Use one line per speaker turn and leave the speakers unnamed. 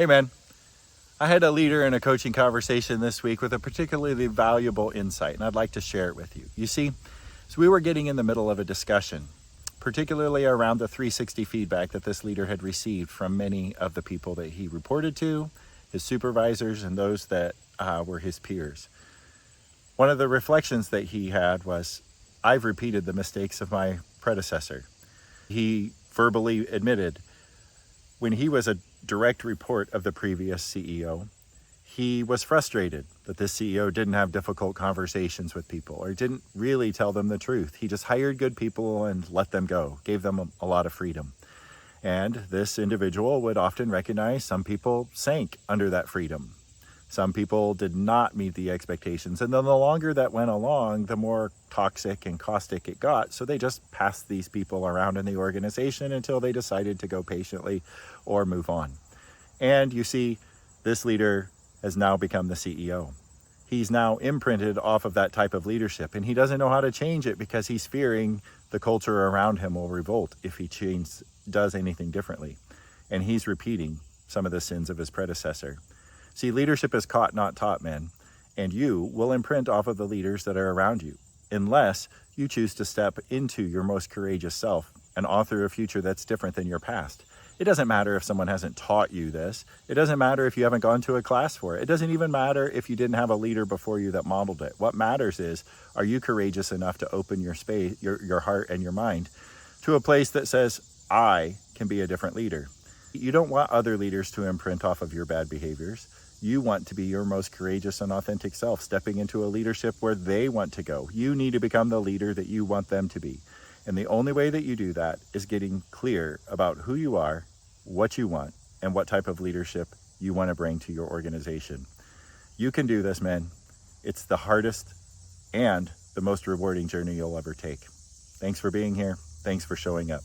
Hey man, I had a leader in a coaching conversation this week with a particularly valuable insight, and I'd like to share it with you. You see, as we were getting in the middle of a discussion, particularly around the 360 feedback that this leader had received from many of the people that he reported to, his supervisors, and those that were his peers. One of the reflections that he had was, I've repeated the mistakes of my predecessor. He verbally admitted when he was a direct report of the previous CEO, he was frustrated that this CEO didn't have difficult conversations with people or didn't really tell them the truth. He just hired good people and let them go, gave them a lot of freedom. And this individual would often recognize some people sank under that freedom. Some people did not meet the expectations. And then the longer that went along, the more toxic and caustic it got. So they just passed these people around in the organization until they decided to go patiently or move on. And you see, this leader has now become the CEO. He's now imprinted off of that type of leadership, and he doesn't know how to change it because he's fearing the culture around him will revolt if he does anything differently. And he's repeating some of the sins of his predecessor. See, leadership is caught, not taught, man. And you will imprint off of the leaders that are around you, unless you choose to step into your most courageous self and author a future that's different than your past. It doesn't matter if someone hasn't taught you this. It doesn't matter if you haven't gone to a class for it. It doesn't even matter if you didn't have a leader before you that modeled it. What matters is, are you courageous enough to open your space, your heart and your mind to a place that says, I can be a different leader. You don't want other leaders to imprint off of your bad behaviors. You want to be your most courageous and authentic self, stepping into a leadership where they want to go. You need to become the leader that you want them to be. And the only way that you do that is getting clear about who you are, what you want, and what type of leadership you want to bring to your organization. You can do this, man. It's the hardest and the most rewarding journey you'll ever take. Thanks for being here. Thanks for showing up.